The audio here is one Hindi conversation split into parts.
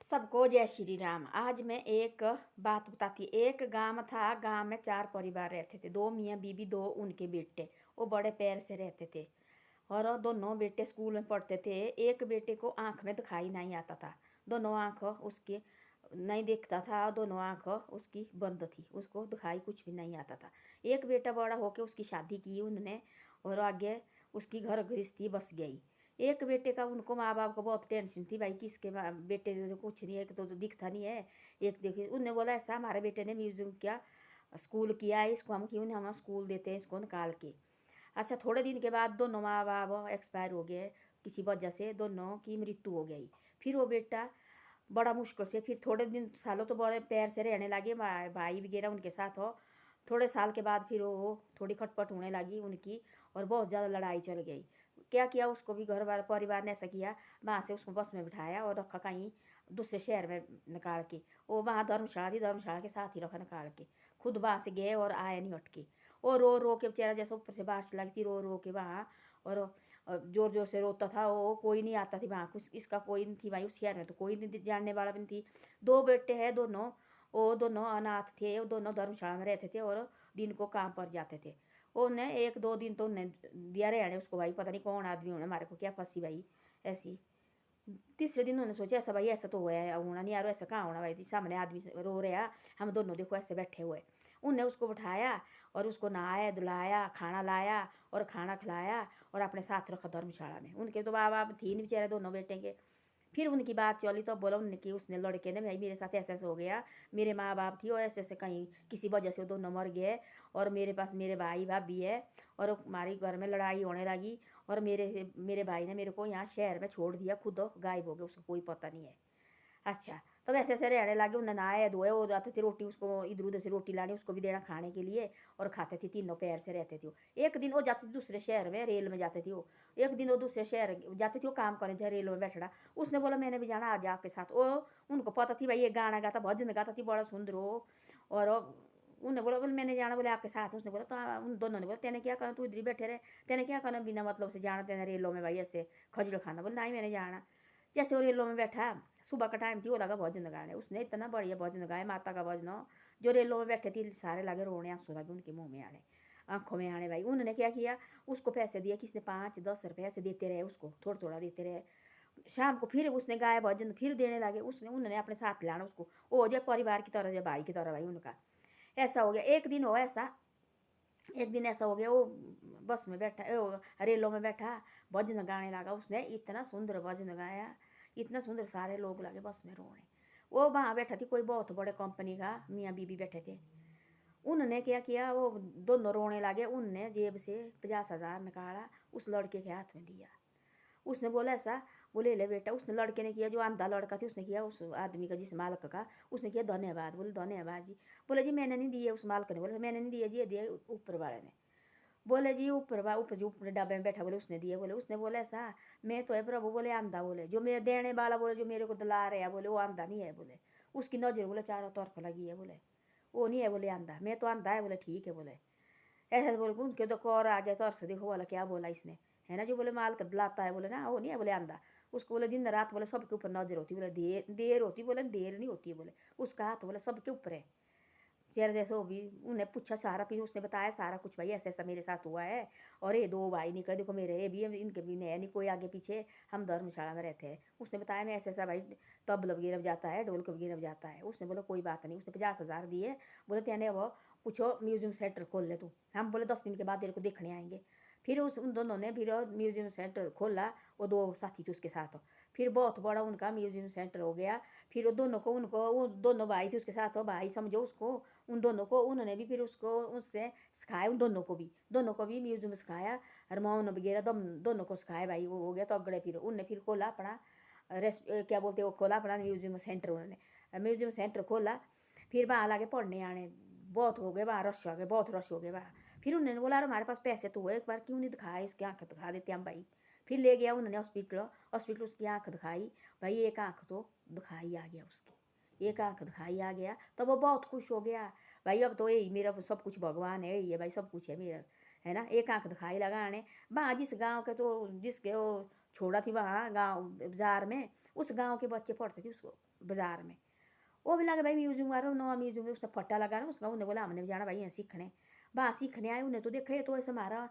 सबको जय श्री राम। आज मैं एक बात बताती। एक गांव था, गांव में 4 परिवार रहते थे। 2 मियाँ बीबी, 2 उनके बेटे। वो बड़े प्यार से रहते थे और दोनों बेटे स्कूल में पढ़ते थे। एक बेटे को आँख में दिखाई नहीं आता था, दोनों आँख उसके नहीं देखता था, दोनों आँख उसकी बंद थी, उसको दिखाई कुछ भी नहीं आता था। एक बेटा बड़ा होके उसकी शादी की उनने और आगे उसकी घर गृहस्थी बस गई। एक बेटे का उनको माँ बाप को बहुत टेंशन थी भाई कि इसके बेटे जो कुछ नहीं है, एक तो दिखता नहीं है। एक देखिए उनने बोला ऐसा हमारे बेटे ने म्यूजियम क्या स्कूल किया है, इसको हम क्यों नहीं हम स्कूल देते हैं इसको निकाल के। अच्छा, थोड़े दिन के बाद दोनों माँ बाप एक्सपायर हो गए, किसी वजह से दोनों की मृत्यु हो गई। फिर वो बेटा बड़ा मुश्किल से, फिर थोड़े दिन सालों तो बड़े प्यार से रहने लगे, भाई वगैरह उनके साथ हो। थोड़े साल के बाद फिर वो थोड़ी खटपट होने लगी उनकी और बहुत ज़्यादा लड़ाई चल गई। क्या किया, उसको भी घर वाले परिवार ने ऐसा किया, वहाँ से उसको बस में बिठाया और रखा कहीं दूसरे शहर में निकाल के। वो वहाँ धर्मशाला थी, धर्मशाला के साथ ही रखा निकाल के। खुद वहाँ से गए और आए नहीं हट के। और रो रो के बेचारा जैसे ऊपर से बारिश लगती, रो रो के वहाँ और जोर जोर से रोता था। वो कोई नहीं आता थी वहाँ, कुछ इसका कोई नहीं थी भाई, उस शहर में तो कोई नहीं जानने वाला भी नहीं थी। 2 बेटे हैं दोनों, वो दोनों अनाथ थे, वो दोनों धर्मशाला में रहते थे और दिन को काम पर जाते थे। उन्हें 1-2 दिन तो उन्हें दिया रहने उसको भाई, पता नहीं कौन आदमी होने, हमारे को क्या फंसी भाई ऐसी। तीसरे दिन उन्होंने सोचा ऐसा भाई ऐसा तो हुआ है, होना नहीं यार, ऐसा कहाँ होना भाई, सामने आदमी रो रहा, हम दोनों देखो ऐसे बैठे हुए। उनने उसको बिठाया और उसको नहाया धुलाया, खाना लाया और खाना खिलाया और अपने साथ रखा धर्मशाला में। उनके तो माँ बाप थी नहीं बेचारे दोनों बेटे के। फिर उनकी बात चली तो बोला उनने कि उसने लड़के ने भाई मेरे साथ ऐसे ऐसे हो गया, मेरे माँ बाप थी और ऐसे ऐसे कहीं किसी वजह से वो दोनों मर गए और मेरे पास मेरे भाई भाभी है और हमारी घर में लड़ाई होने लगी और मेरे मेरे भाई ने मेरे को यहाँ शहर में छोड़ दिया, खुद गायब हो गया, उसको कोई पता नहीं है। अच्छा, तब ऐसे ऐसे रहने लगे, उन्हें नहाए धोए हो जाते थे, रोटी उसको इधर उधर से रोटी लानी उसको भी देना खाने के लिए और खाते थे, तीनों पैर से रहते थे। एक दिन वो जाते थे दूसरे शहर में, रेल में जाते थे वो। एक दिन वो दूसरे शहर जाते थे, वो काम करने थे रेल में बैठना। उसने बोला मैंने भी जाना आज आपके साथ। वो उनको पता थी भाई ये गाना गाता, भजन गाता थी बड़ा सुंदर हो। और उन्हें बोला बोले मैंने जाना बोले आपके साथ। उसने बोला तो उन दोनों ने बोला तेने क्या करना, तू इधर ही बैठे रहे, तेने क्या करना बिना मतलब से जाना तेने रेलों में भाई ऐसे खजल खाना। बोले नहीं मैंने जाना। जैसे वो रेलों में बैठा, सुबह का टाइम थी, वो लगा भजन गाने, उसने इतना बढ़िया भजन गाया माता का भजन हो। जो रेलों में बैठे थे सारे लगे रोने, आंसू लगे उनके मुंह में आने, आंखों में आने भाई। उन्होंने क्या किया, उसको पैसे दिए, किसने 5-10 रुपये ऐसे देते रहे उसको, थोड़ा थोड़ा देते रहे। शाम को फिर उसने गाया भजन, फिर देने लगे उसने, उन्होंने अपने साथ लाना उसको, वो हो जाए परिवार की तरह, भाई की तरह भाई उनका। ऐसा हो गया। एक दिन हो ऐसा, एक दिन ऐसा हो गया, वो बस में बैठा, रेलों में बैठा, भजन गाने लगा। उसने इतना सुंदर भजन गाया, इतना सुंदर, सारे लोग लगे बस में रोने। वो वहाँ बैठा थी, कोई बहुत बड़े कंपनी का मियाँ बीबी बैठे थे। उन्होंने क्या किया, वो दोनों रोने लगे। उनने जेब से 50,000 निकाला, उस लड़के के हाथ में दिया। उसने बोला ऐसा, बोले ले बेटा। उसने लड़के ने किया, जो अंधा लड़का थी उसने किया उस आदमी का, जिस मालिक का, उसने किया धन्यवाद। बोले धन्यवाद जी। बोले जी मैंने नहीं दिए, उस मालिक ने बोला मैंने नहीं दिए जी, ये दिए ऊपर वाले ने। बोले जी ऊपर जो ऊपर डब्बे में बैठा बोले उसने दिए। बोले उसने बोला ऐसा, मैं तो है प्रभु बोले अंधा, बोले जो मेरे देने वाला बोले जो मेरे को दिला रहे हैं बोले वो अंधा नहीं है, बोले उसकी नज़र बोले चारों तरफ लगी है, बोले वो नहीं है बोले अंधा, मैं तो अंधा है बोले ठीक है। बोले ऐसे बोले उनके तो और आ जाए तो अर्स देखो बोला क्या बोला इसने, है ना जो बोले माल का दिलाता है, बोले ना वो नहीं है बोले अंधा। उसको बोले दिन रात बोले सबके ऊपर नजर होती, बोले देर देर होती, बोले देर नहीं होती है, बोले उसका हाथ बोले सबके ऊपर है। चेहरा जैसे वो भी, उन्हें पूछा सारा, फिर उसने बताया सारा कुछ भाई ऐसा ऐसा मेरे साथ हुआ है और ये 2 भाई निकले देखो मेरे, ये भी इनके भी है नहीं कोई आगे पीछे, हम धर्मशाला में रहते हैं। उसने बताया मैं ऐसा ऐसा भाई, तबला वगैरह जाता है, ढोलक वगैरह जाता है। उसने बोला कोई बात नहीं। उसने 50,000 दिए। बोले तेने वो पूछो म्यूजियम सेंटर खोल ले तू। हम बोले 10 दिन के बाद तेरे को देखने आएंगे। फिर उन दोनों ने फिर म्यूजियम सेंटर खोला, वो 2 साथी थे उसके साथ। फिर बहुत बड़ा उनका म्यूजियम सेंटर हो गया। फिर वो दोनों को, उनको वो दोनों भाई थे उसके साथ, वो भाई समझो उसको, उन दोनों को उन्होंने भी फिर उसको उससे सिखाया, उन दोनों को भी म्यूजियम सिखाया, हारमोन वगैरह दोनों को सिखाया भाई। वो हो गया तो अगड़े फिर उनने फिर खोला अपना क्या बोलते वो खोला अपना म्यूजियम सेंटर। उन्होंने म्यूजियम सेंटर खोला। फिर वहाँ लागे पढ़ने आने बहुत हो गए, वहाँ रश हो गए, बहुत रश हो गए वहाँ। फिर उन्होंने बोला हमारे पास पैसे तो हुए, एक बार क्यों नहीं दिखाए, इसकी आँख दिखा देते हम भाई। फिर ले गया उन्होंने हॉस्पिटल, हॉस्पिटल उसकी आँख दिखाई भाई, एक आँख तो दिखाई आ गया उसकी, एक आँख दिखाई आ गया। तो वो बहुत खुश हो गया भाई, अब तो यही मेरा सब कुछ भगवान है, ये भाई सब कुछ है मेरा, है ना। एक आँख दिखाई लगा आने वहाँ जिस गाँव के तो जिसके वो छोड़ा थी वहाँ गाँव बाज़ार में, उस गाँव के बच्चे पढ़ते थे उसको बाज़ार में। वो भी लगे भाई म्यूजियम वाला नवा म्यूजियम में, उसने फट्टा लगा ना उसका, उन्हें बोला हमने भी जाना भाई यहाँ सीखने। वहाँ सीखने आए, उन्हें तो देखा, ये तो ऐसा हमारा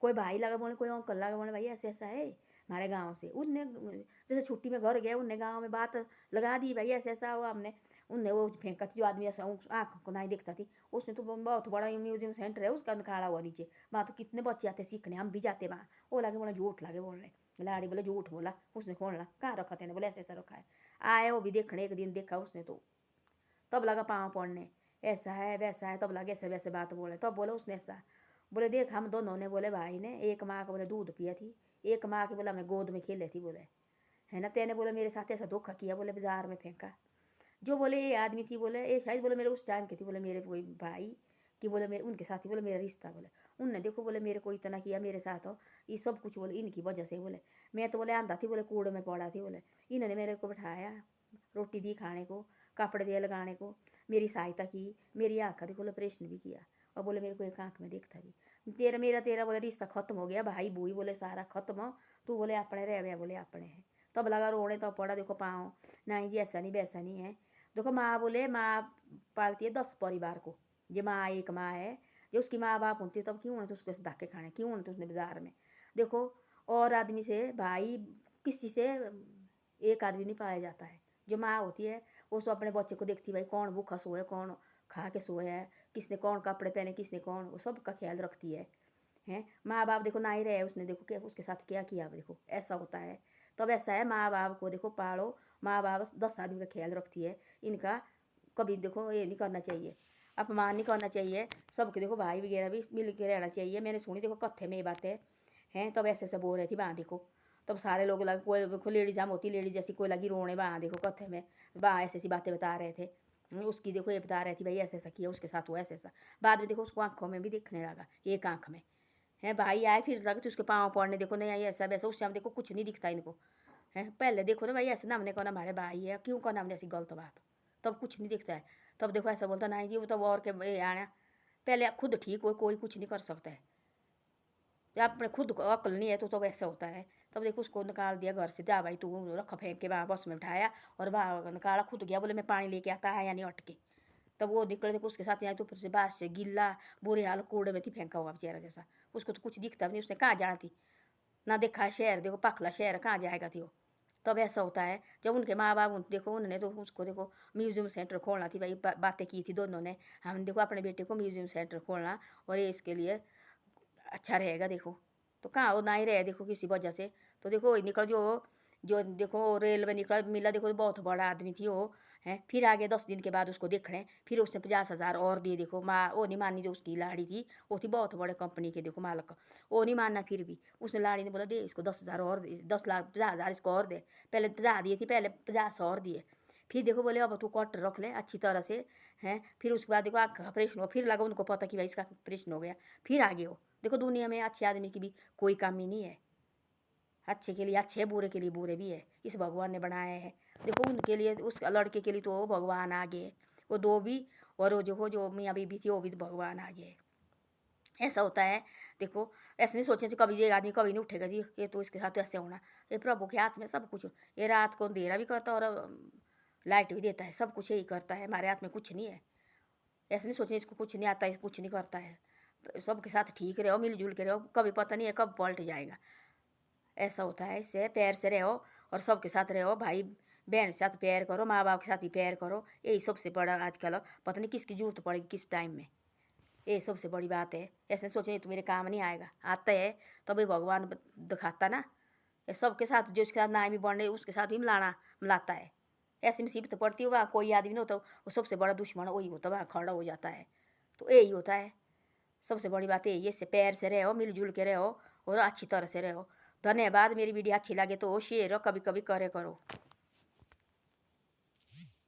कोई भाई लगा बोले, कोई अंकल लगा बोले भाई ऐसा ऐसा है हमारे गाँव से। उनने जैसे छुट्टी में घर गए, उनने गाँव में बात लगा दी भाई ऐसा ऐसा हुआ हमने। उनने वो फेंका थी जो आदमी ऐसा आँख को नहीं दिखता थी, उसने तो बहुत बड़ा म्यूजियम सेंटर है उसका, खड़ा हुआ नीचे। वहाँ तो कितने बच्चे आते सीखने, हम भी जाते वहाँ। वो लगे बोले झूठ लगे बोलने, लाड़ी बोले झूठ बोला, उसने खोलना कहाँ रखा था, बोले ऐसा ऐसा रखा है। आए वो भी देखने, एक दिन देखा उसने तो तब लगा पाँव पड़ने, ऐसा है वैसा है, तब लगे ऐसे वैसे बात बोले। तब बोले उसने ऐसा बोले, देख हम दोनों ने बोले भाई ने एक माँ को बोले दूध पिया थी, एक माँ के बोला मैं गोद में खेले थी बोले, है ना। तेने बोले मेरे साथ ऐसा धोखा किया बोले, बाजार में फेंका। जो बोले ये आदमी थी बोले, ये शायद बोले मेरे उस टाइम की थी बोले, मेरे कोई भाई कि बोले मेरे उनके साथ ही बोले मेरा रिश्ता बोले। उनने देखो बोले मेरे को इतना किया मेरे साथ हो, ये सब कुछ बोले इनकी वजह से बोले। मैं तो बोले आंधा थी बोले, कूड़े में पड़ा थी बोले, इन्होंने मेरे को बैठाया, रोटी दी खाने को, कपड़े दिए लगाने को, मेरी सहायता की, मेरी आँख का देखो ऑपरेशन भी किया, और बोले मेरे को एक आँख में दिखता भी। तेरा बोले रिश्ता खत्म हो गया, भाई बूई बोले सारा खत्म हो, तू बोले अपने रह गया बोले अपने हैं। तब लगा रोने, तब पड़ा देखो पाँव, नहीं जी ऐसा नहीं वैसा नहीं है। देखो माँ बोले माँ पालती है 10 परिवार को, जो माँ एक माँ है, जो उसकी माँ बाप होती है तब क्यों नहीं तो उसको धक्के खाने, क्यों नहीं तो उसने बाजार में देखो। और आदमी से भाई किसी से एक आदमी नहीं पाया जाता है। जो माँ होती है वो सब अपने बच्चे को देखती है, भाई कौन भूखा सोए, कौन खा के सोए है, किसने कौन कपड़े पहने, किसने कौन, वो सब का ख्याल रखती है। हैं माँ बाप देखो ना ही रहे, उसने देखो क्या उसके साथ क्या किया, देखो ऐसा होता है। तब ऐसा है माँ बाप को देखो पालो, माँ बाप 10 आदमी का ख्याल रखती है, इनका कभी देखो ये नहीं करना चाहिए, अपमान नहीं करना चाहिए। सबके देखो भाई वगैरह भी मिल के रहना चाहिए। मैंने सुनी देखो कत्थे में ये बातें हैं, तब ऐसे ऐसे बोल रही थी वहाँ देखो। तब सारे लोग लगे, कोई लेडीज हम होती लेडीज जैसी कोई लगी रोने वहाँ देखो कत्थे में, वहाँ ऐसी ऐसी बातें बता रहे थे। उसकी देखो ये बता रही थी भाई ऐसा ऐसा किया उसके साथ हुआ ऐसा ऐसा। बाद में देखो उसको आँखों में भी दिखने लगा, एक आँख में है। भाई आए फिर लगे तो उसके पाँव पड़ने, देखो नहीं आई ऐसा वैसा, उससे हम देखो कुछ नहीं दिखता इनको है। पहले देखो ना भाई ऐसे ना हमने कहा हमारे भाई है, क्यों कहना हमने ऐसी गलत बात, तब कुछ नहीं दिखता है। तब देखो ऐसा बोलता नहीं जी वो तब और के आना, पहले खुद ठीक हो, कोई कुछ नहीं कर सकता है। जब अपने खुद को अक्ल नहीं है तो वैसा होता है। तब देखो उसको निकाल दिया घर से, जा भाई तू रखा फेंक के वहाँ बस में बिठाया, और वहाँ निकाला, खुद गया बोले मैं पानी लेके आता है या नहीं हट के। तब वो निकले देखो उसके साथ यहाँ तो फिर से बाहर से गिल्ला बुरे हाल कूड़े में थी फेंका हुआ बेचारा जैसा, उसको तो कुछ दिखता भी नहीं, उसने कहाँ जाना थी ना देखा है शहर, देखो पखला शहर कहाँ जाएगा थी वो। तब ऐसा होता है जब उनके माँ बाप देखो उन्होंने तो उसको देखो म्यूजियम सेंटर खोलना थी भाई, बातें की थी दोनों ने, हमने देखो अपने बेटे को म्यूजियम सेंटर खोलना और ये इसके लिए अच्छा रहेगा देखो। तो कहाँ वो ना ही रहे देखो किसी वजह से। तो देखो निकल जो देखो रेल में निकला मिला, देखो बहुत बड़ा आदमी थी वो है। फिर आगे 10 दिन के बाद उसको देख रहे, फिर उसने 50,000 और दिए देखो। माँ वो नहीं मानी, जो उसकी लाड़ी थी वो थी बहुत बड़े कंपनी के देखो मालक, वो नहीं मानना। फिर भी उसने लाड़ी ने बोला दे इसको 10,000 और, 10 लाख 50,000 इसको और दे। पहले 50 दिए थी, पहले 50 और दिए। फिर देखो बोले अब तू कट रख ले अच्छी तरह से हैं। फिर उसके बाद देखो आँख का ऑपरेशन हुआ, फिर लगा उनको पता कि भाई इसका ऑपरेशन हो गया। फिर आगे हो देखो दुनिया में अच्छे आदमी की भी कोई कमी नहीं है, अच्छे के लिए अच्छे, बुरे के लिए बुरे भी है, इस भगवान ने बनाया है। देखो उनके लिए, उस लड़के के लिए तो भगवान आगे है, वो दो भी, और वो देखो जो मियाँ बीबी थी वो भी तो भगवान आगे है। ऐसा होता है देखो, ऐसे नहीं सोचने से कभी ये आदमी कभी नहीं उठेगा जी ये तो इसके साथ ऐसे होना। ये प्रभु के हाथ में सब कुछ, ये रात को अंधेरा भी करता है और लाइट भी देता है, सब कुछ यही करता है, हमारे हाथ में कुछ नहीं है। ऐसे नहीं सोचने इसको कुछ नहीं आता है, कुछ नहीं करता है। तो सबके साथ ठीक रहो, मिलजुल के रहो, कभी पता नहीं है कब पलट जाएगा। ऐसा होता है, इससे प्यार से रहो और सबके साथ रहो, भाई बहन के साथ प्यार करो, माँ बाप के साथ भी प्यार करो। यही सबसे बड़ा आजकल पता नहीं किसकी जरूरत पड़ेगी किस टाइम में, ये सबसे बड़ी बात है। ऐसे सोचने तो मेरे काम नहीं आएगा, आता है तभी भगवान दिखाता ना। ये सबके साथ जो उसके साथ ना भी बन रहे उसके साथ भी मिलाता है। ऐसी मुसीबत पड़ती है वहाँ कोई आदमी नहीं होता, वो सबसे बड़ा दुश्मन वही होता, वहाँ खड़ा हो जाता है। तो यही होता है, सबसे बड़ी बात यही है, इससे प्यार से रहो, मिलजुल के रहो और अच्छी तरह से रहो। धन्यवाद। मेरी वीडियो अच्छी लगे तो शेयर कभी कभी करे करो।